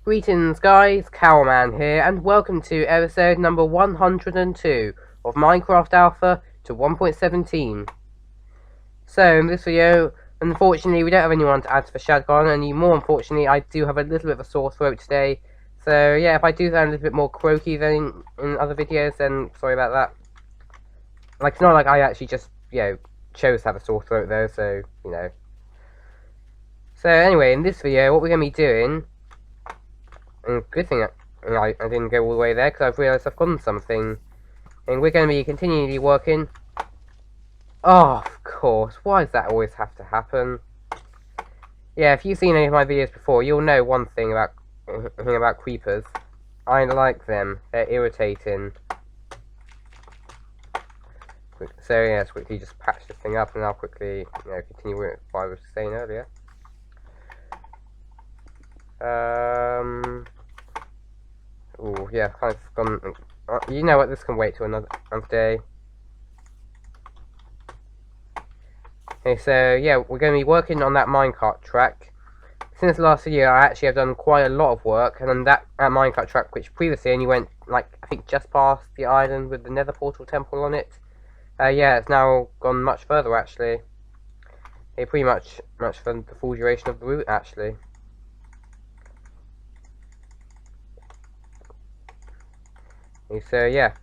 Greetings guys, Cowman here, and welcome to episode number 102 of Minecraft Alpha to 1.17. So, in this video, unfortunately we don't have anyone to add to the shotgun, and more unfortunately I do have a little bit of a sore throat today. So yeah, if I do sound a little bit more croaky than in other videos, then sorry about that. Like, it's not like I actually just, chose to have a sore throat though, so, So anyway, in this video, what we're going to be doing, and good thing I didn't go all the way there, because I've realised I've forgotten something. And we're going to be continually working. Oh, of course. Why does that always have to happen? Yeah, if you've seen any of my videos before, you'll know one thing about creepers. I like them. They're irritating. So yeah, let's quickly just patch this thing up, and I'll quickly, continue with what I was saying earlier. Oh yeah, kind of gone. You know what? This can wait till another day. Okay, so yeah, we're going to be working on that minecart track. Since last year, I actually have done quite a lot of work, and then that minecart track, which previously only went, like, I think just past the island with the nether portal temple on it. Yeah, it's now gone much further, actually. Pretty much for the full duration of the route, actually. Okay, so yeah.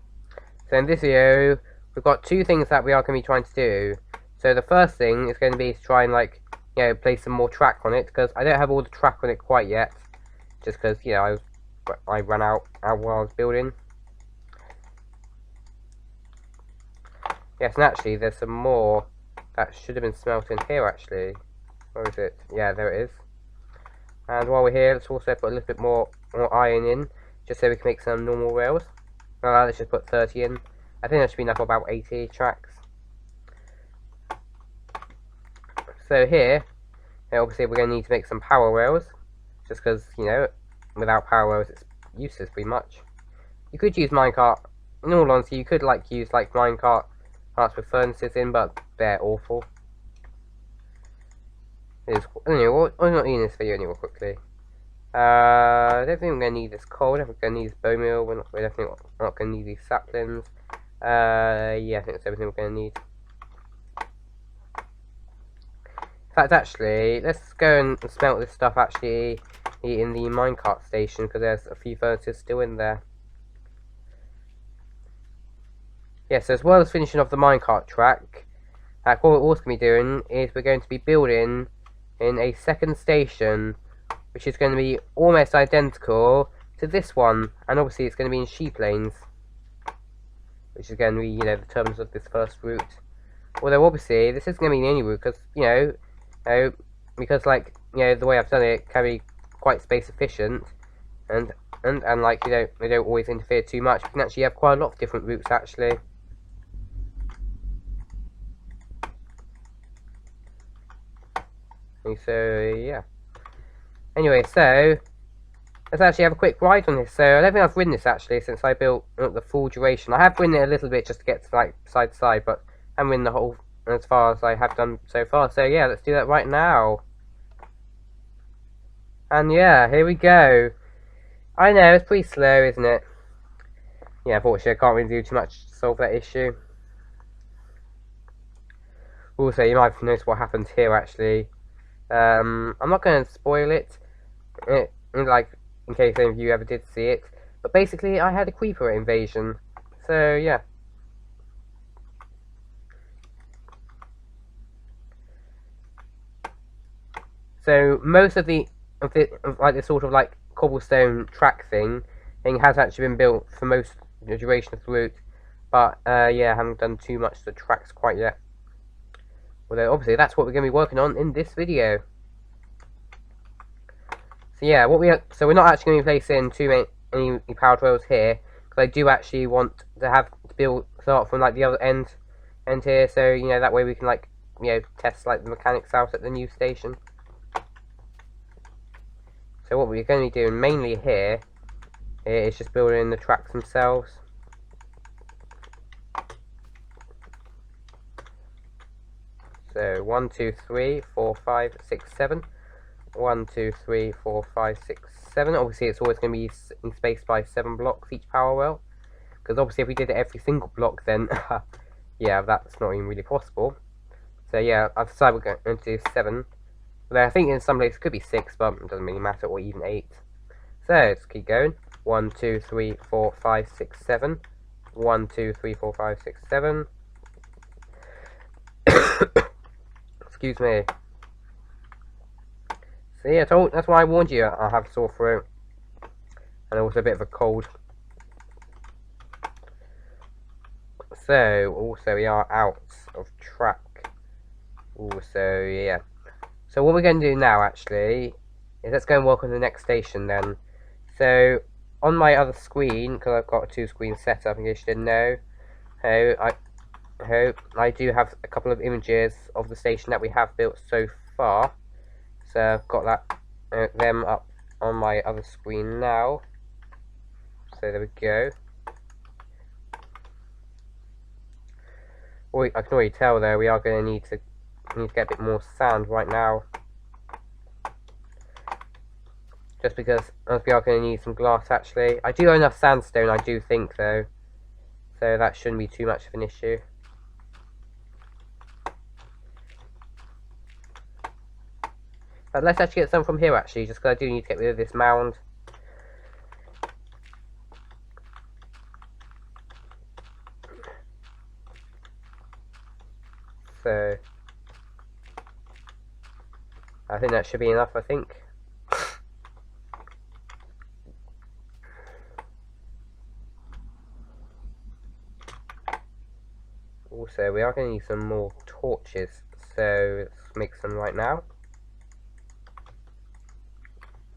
So in this video, we've got two things that we are going to be trying to do. So the first thing is going to be to try and, like, place some more track on it, because I don't have all the track on it quite yet, just because, I ran out while I was building. Yes, and actually, there's some more that should have been smelted in here, actually. Where is it? Yeah, there it is. And while we're here, let's also put a little bit more iron in, just so we can make some normal rails. Let's just put 30 in. I think that should be enough for about 80 tracks. So here, obviously we're going to need to make some power rails, just because, without power rails it's useless pretty much. You could use minecart, in all honesty, you could use minecart parts with furnaces in, but they're awful. Anyway, I'm not in this video anymore quickly. I don't think we're going to need this coal, I don't think we're going to need this bone meal, we're definitely not going to need these saplings. Yeah, I think that's everything we're going to need. In fact, actually, let's go and smelt this stuff actually in the minecart station, because there's a few furnaces still in there. Yeah, so as well as finishing off the minecart track, what we're also going to be doing is we're going to be building in a second station, which is going to be almost identical to this one, and obviously it's going to be in Sheeplains, which is going to be, the terms of this first route. Although obviously this isn't going to be the only route, because, because the way I've done it can be quite space efficient, and like, they don't always interfere too much. You can actually have quite a lot of different routes actually. So yeah. Anyway, so let's actually have a quick ride on this. So I don't think I've ridden this actually since I built the full duration. I have ridden it a little bit just to get to side to side, but I haven't ridden the whole as far as I have done so far. So yeah, let's do that right now. And yeah, here we go. I know, it's pretty slow, isn't it? Yeah, unfortunately I can't really do too much to solve that issue. Also, you might have noticed what happened here actually. I'm not going to spoil it, in case any of you ever did see it. But basically, I had a creeper invasion. So yeah. So most of this sort of cobblestone track thing has actually been built for most of the duration of the route. But yeah, I haven't done too much to the tracks quite yet. Although obviously that's what we're going to be working on in this video. So yeah, so we're not actually going to be placing too many powered rails here, because I do actually want to start from the other end here, so that way we can test the mechanics out at the new station. So what we're going to be doing mainly here is just building the tracks themselves. So 1, 2, 3, 4, 5, 6, 7. 1, 2, 3, 4, 5, 6, 7. Obviously, it's always going to be spaced by 7 blocks each power well. Because obviously, if we did it every single block, then yeah, that's not even really possible. So yeah, I've decided we're going to do 7. But I think in some places it could be 6, but it doesn't really matter, or even 8. So let's keep going. 1, 2, 3, 4, 5, 6, 7. 1, 2, 3, 4, 5, 6, 7. Excuse me. So yeah, that's why I warned you. I have a sore throat and also a bit of a cold. So also we are out of track. Also yeah. So what we're going to do now actually is let's go and work on the next station then. So on my other screen, because I've got a 2-screen setup in case you didn't know, I do have a couple of images of the station that we have built so far. So I've got them up on my other screen now. So there we go. I can already tell though we are going to need to get a bit more sand right now. Just because we are going to need some glass actually. I do own enough sandstone, I do think though. So that shouldn't be too much of an issue. But let's actually get some from here actually, just because I do need to get rid of this mound. So I think that should be enough, I think. Also, we are going to need some more torches, so let's make some right now.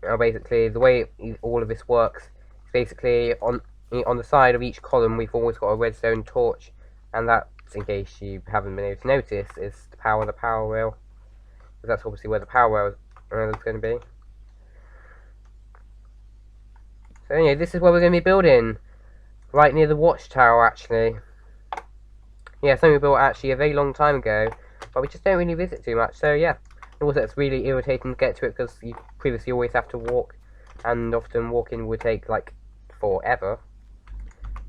Now basically, the way all of this works is basically on the side of each column we've always got a redstone torch, and that's, in case you haven't been able to notice, is to power the power rail. Because that's obviously where the power rail is going to be. So anyway, this is where we're going to be building. Right near the watchtower, actually. Yeah, something we built actually a very long time ago, but we just don't really visit too much, so yeah. Also, it's really irritating to get to it because you previously always have to walk, and often walking would take, like, forever.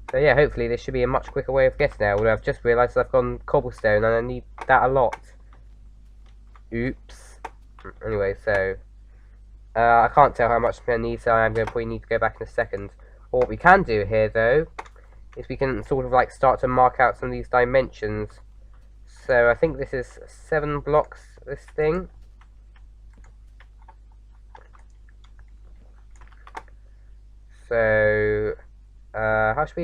So yeah, hopefully this should be a much quicker way of getting there, although I've just realised I've gone cobblestone and I need that a lot. Oops. Anyway, so I can't tell how much I'm going to need, so I'm going to probably need to go back in a second. But what we can do here, though, is we can sort of like start to mark out some of these dimensions. So I think this is 7 blocks, this thing. So what should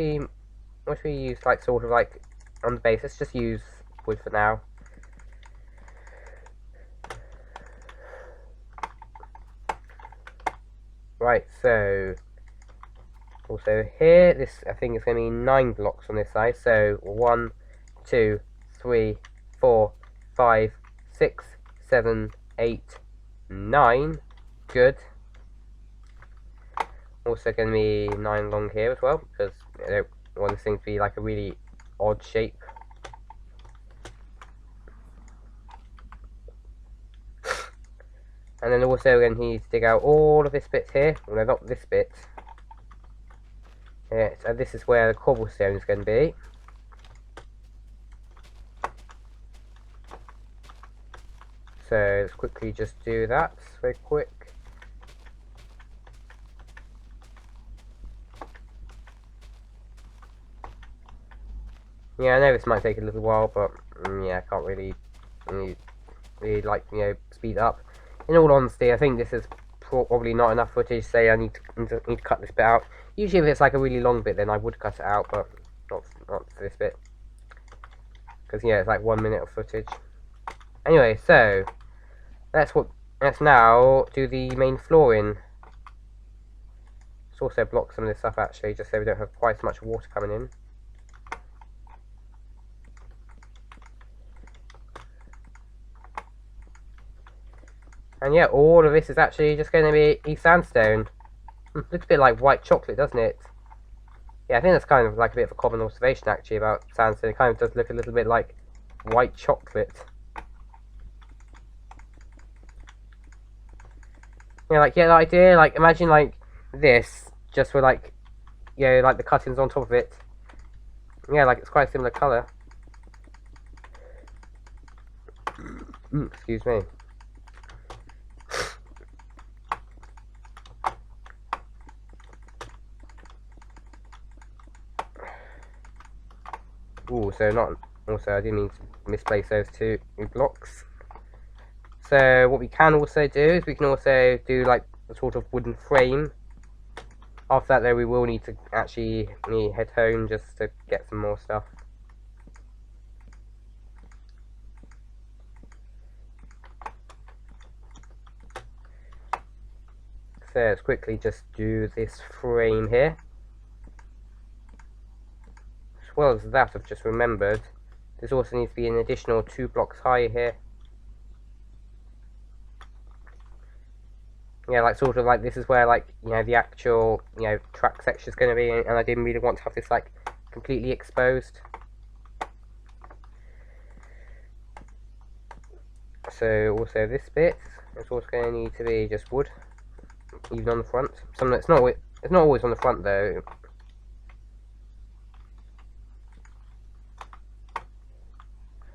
we use, like, sort of like on the base? Let's just use wood for now. Right, so also here, this I think is going to be 9 blocks on this side. So 1, 2, 3, 4, 5, 6, 7, 8, 9. Good. Also going to be 9 long here as well, because I don't want this thing to be like a really odd shape. And then also we're going to need to dig out all of this bit here. Well, not this bit. Yeah, so this is where the cobblestone is going to be. So let's quickly just do that very quick. Yeah, I know this might take a little while, but yeah, I can't really like, speed up. In all honesty, I think this is probably not enough footage. Say I need to cut this bit out. Usually, if it's like a really long bit, then I would cut it out, but not for this bit, because yeah, it's like 1 minute of footage. Anyway, so let's now do the main flooring. Let's also block some of this up actually, just so we don't have quite as much water coming in. And yeah, all of this is actually just going to be sandstone. Looks a bit like white chocolate, doesn't it? Yeah, I think that's kind of like a bit of a common observation actually about sandstone. It kind of does look a little bit like white chocolate. Yeah, like, get the idea? Like, imagine, like, this, just with, like, you know, like, the cuttings on top of it. Yeah, like, it's quite a similar colour. Excuse me. Ooh, so not... Also, I didn't mean to misplace those two blocks. So, what we can also do is we can also do, like, a sort of wooden frame. After that, though, we will need to actually head home just to get some more stuff. So let's quickly just do this frame here. As well as that, I've just remembered, this also needs to be an additional 2 blocks high here. Yeah, like sort of like this is where, like, you know, the actual, you know, track section is going to be, and I didn't really want to have this like completely exposed. So also this bit is also going to need to be just wood, even on the front. It's not always on the front though.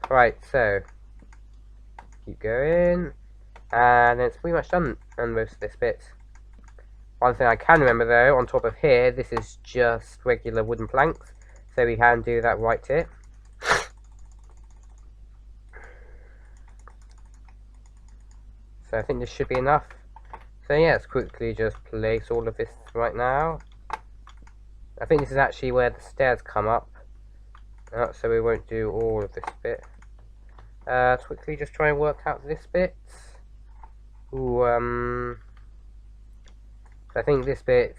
Right, so keep going, and then it's pretty much done on most of this bit. One thing I can remember though, on top of here, this is just regular wooden planks, so we can do that right here. So I think this should be enough. So yeah, let's quickly just place all of this right now. I think this is actually where the stairs come up, so we won't do all of this bit. Let's quickly just try and work out this bit. Ooh, I think this bit,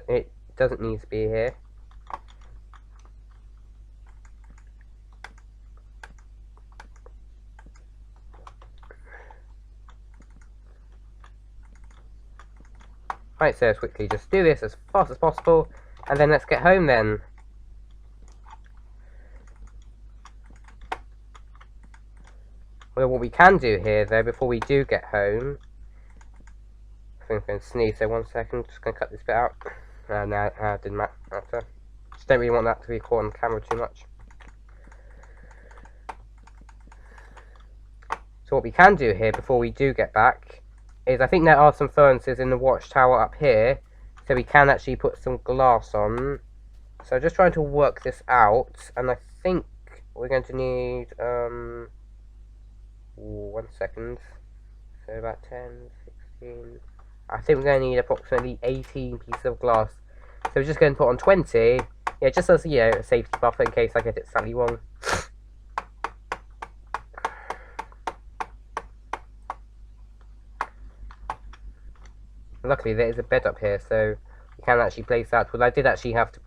it doesn't need to be here. Right, so let's quickly just do this as fast as possible, and then let's get home then. Well, what we can do here, though, before we do get home... I think I'm going to sneeze, so 1 second, just going to cut this bit out. No, it didn't matter. Just don't really want that to be caught on camera too much. So what we can do here, before we do get back, is I think there are some furnaces in the watchtower up here, so we can actually put some glass on. So just trying to work this out, and I think we're going to need... 1 second. So about 10, 16... I think we're going to need approximately 18 pieces of glass. So we're just going to put on 20. Yeah, just as, you know, a safety buffer in case I get it slightly wrong. Luckily there is a bed up here, so we can actually place that. Well, I did actually have to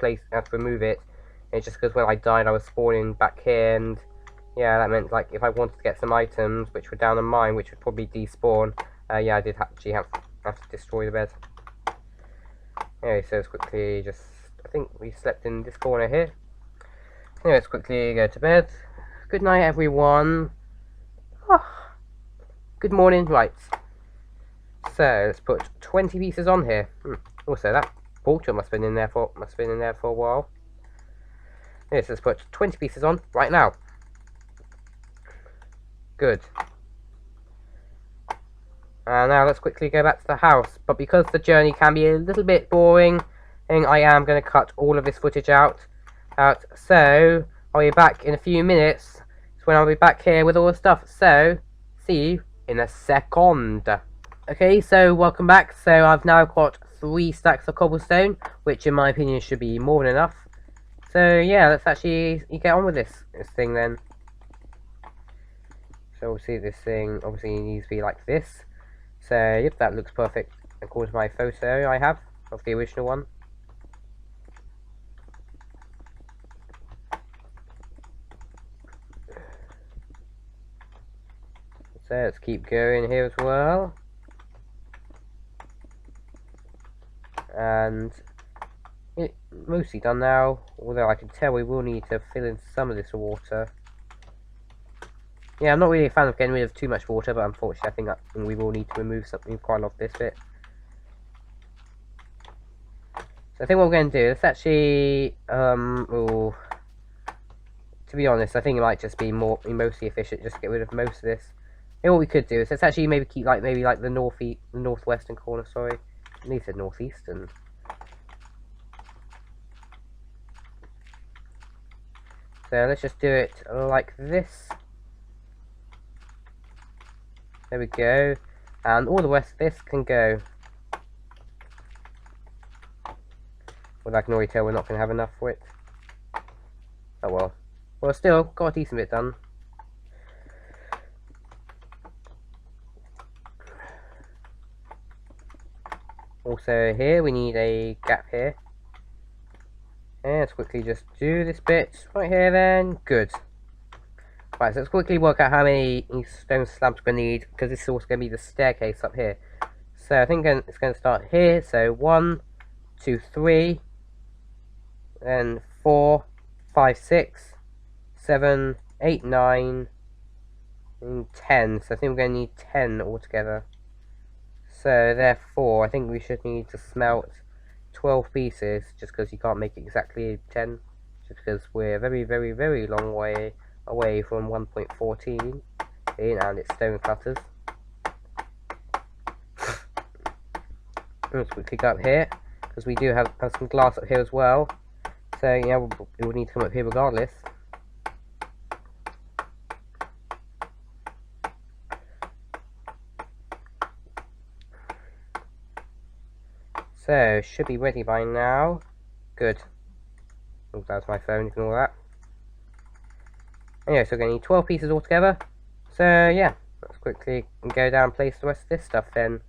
remove it. It's just because when I died I was spawning back here, and yeah, that meant like if I wanted to get some items which were down on mine, which would probably despawn, yeah, I did actually have to destroy the bed. Anyway, so let's quickly just... I think we slept in this corner here. Anyway, let's quickly go to bed. Good night, everyone. Oh, good morning. Right. So let's put 20 pieces on here. Also, that portal must have been in there for a while. Yes, let's put 20 pieces on right now. Good. And now let's quickly go back to the house. But because the journey can be a little bit boring, I am going to cut all of this footage out. So I'll be back in a few minutes. It's when I'll be back here with all the stuff. So see you in a second. Okay, so welcome back. So I've now got 3 stacks of cobblestone, which in my opinion should be more than enough. So yeah, let's actually get on with this thing then. So obviously this thing obviously needs to be like this. So yep, that looks perfect according to my photo I have of the original one. So let's keep going here as well. And it's mostly done now, although I can tell we will need to fill in some of this water. Yeah, I'm not really a fan of getting rid of too much water, but unfortunately I think we will need to remove something quite a lot of this bit. So I think what we're going to do, let's actually, to be honest, I think it might just be mostly efficient just to get rid of most of this. And what we could do is let's actually maybe keep maybe the northwestern corner, sorry. At least the northeastern. So let's just do it like this. There we go. And all the rest of this can go. Well, I can already tell we're not going to have enough for it. Oh well. Well, still, got a decent bit done. Also here, we need a gap here. And let's quickly just do this bit right here then. Good. Right, so let's quickly work out how many stone slabs we're going to need, because this is also going to be the staircase up here. So I think it's going to start here. So 1, 2, 3, then 4, 5, 6, 7, 8, 9, and 10. So I think we're going to need 10 altogether. So therefore, I think we should need to smelt 12 pieces, just because you can't make exactly 10, just because we're a very, very, very long way away from 1.14, and it's stone clutters. Let's quickly go up here, because we do have some glass up here as well. So yeah, we'll need to come up here regardless. So, should be ready by now. Good. Oh, that's my phone, ignore that. Anyway, so we're going to need 12 pieces altogether. So, yeah, let's quickly go down and place the rest of this stuff then.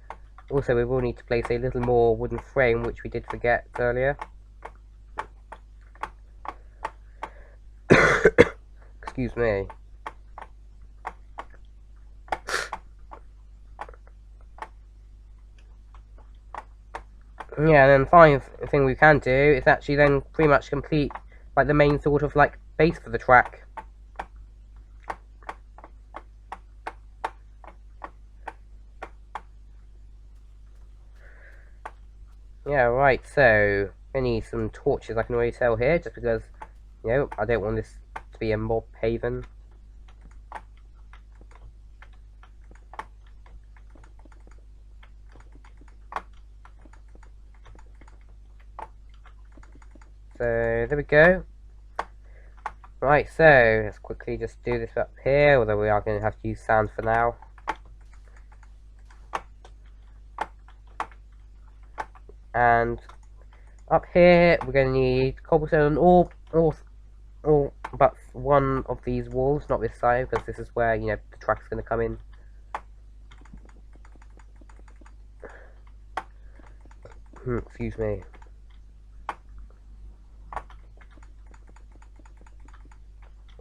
Also, we will need to place a little more wooden frame, which we did forget earlier. Excuse me. Yeah, and then the final thing we can do is actually then pretty much complete like the main sort of like base for the track. Yeah, right, so I need some torches, I can already tell here, just because, you know, I don't want this to be a mob haven. So, there we go. Right, so, let's quickly just do this up here, although we are going to have to use sand for now. And up here, we're going to need cobblestone all but one of these walls, not this side, because this is where, you know, the track's going to come in. Excuse me.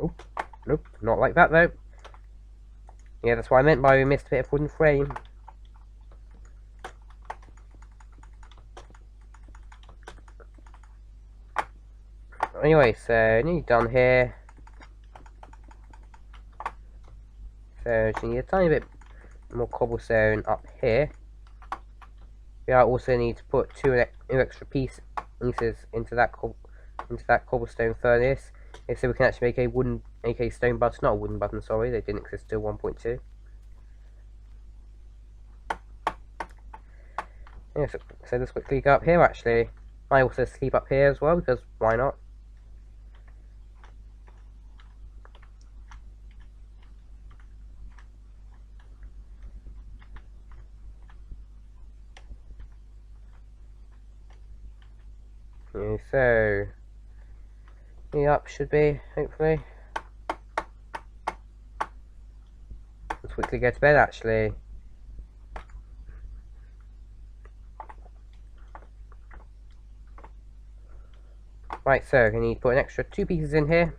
Oh, nope, not like that though. Yeah, that's what I meant by we missed a bit of wooden frame. Anyway, so nearly done here. So just need a tiny bit more cobblestone up here. We also need to put two extra pieces into that cobblestone furnace, so we can actually make a wooden, aka stone button, not a wooden button, sorry, they didn't exist till 1.2. Yeah, so let's quickly go up here actually. I also sleep up here as well, because why not? Yeah, so the up should be, hopefully. Let's quickly go to bed actually. Right, so we need to put an extra 2 pieces in here.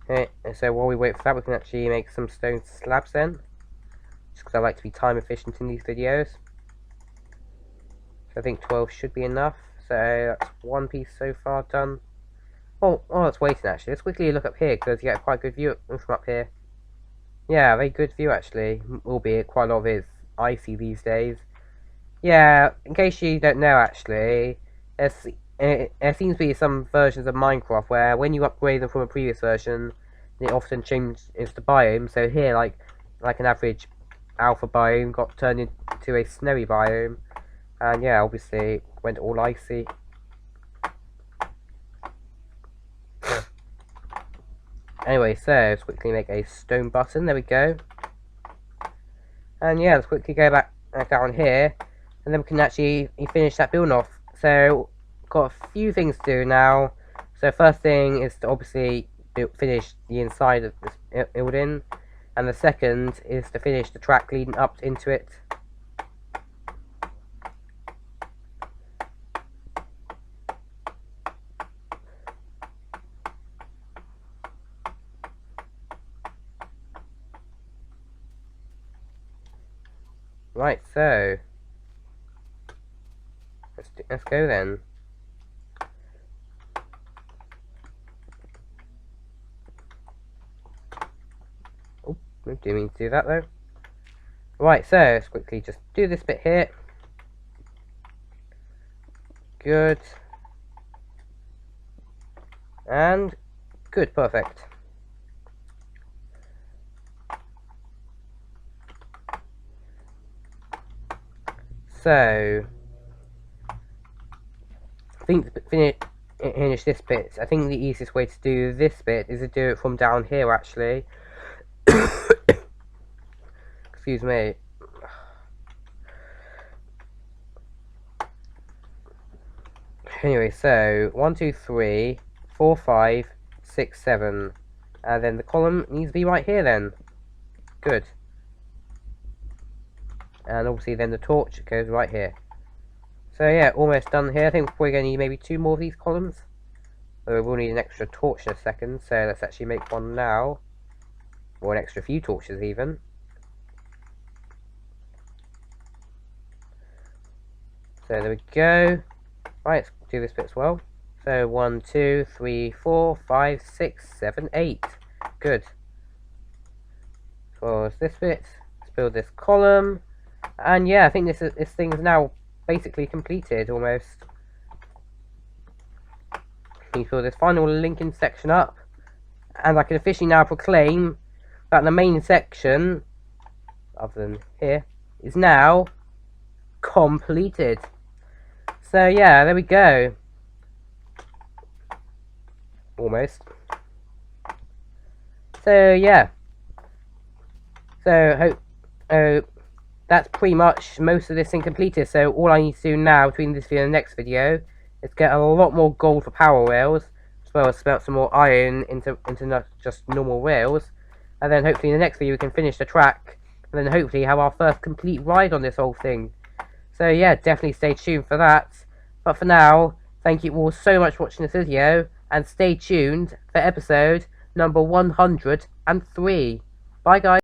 Okay, and so while we wait for that, we can actually make some stone slabs then. Just because I like to be time efficient in these videos. So I think 12 should be enough. So that's 1 piece so far done. Oh, it's waiting actually. Let's quickly look up here, because you get quite a good view from up here. Yeah, very good view actually, albeit quite a lot of it is icy these days. Yeah, in case you don't know actually, there seems to be some versions of Minecraft where when you upgrade them from a previous version, it often changes the biome. So here, like an average alpha biome got turned into a snowy biome, and yeah, obviously went all icy. Anyway, so let's quickly make a stone button. There we go. And yeah, let's quickly go back down here, and then we can actually finish that build off. So, got a few things to do now. So first thing is to obviously finish the inside of this building, and the second is to finish the track leading up into it. Right, so let's go then. Oh, I didn't mean to do that though. Right, so let's quickly just do this bit here. Good. And good, perfect. So, I think to finish this bit, I think the easiest way to do this bit is to do it from down here actually. Excuse me. Anyway, so 1, 2, 3, 4, 5, 6, 7, and then the column needs to be right here then. Good. And obviously then the torch goes right here. So yeah, almost done here. I think we're going to need maybe 2 more of these columns. Although we'll need an extra torch in a second, so let's actually make one now. Or an extra few torches even. So there we go. Right, let's do this bit as well. So 1, 2, 3, 4, 5, 6, 7, 8. Good. Close this bit. Let's build this column. And yeah, I think this thing is now basically completed almost. You fill this final linking section up, and I can officially now proclaim that the main section, other than here, is now completed. So yeah, there we go. Almost. So yeah. So that's pretty much most of this thing completed. So all I need to do now between this video and the next video is get a lot more gold for power rails, as well as smelt some more iron into not just normal rails, and then hopefully in the next video we can finish the track, and then hopefully have our first complete ride on this whole thing. So yeah, definitely stay tuned for that. But for now, thank you all so much for watching this video, and stay tuned for episode number 103. Bye guys.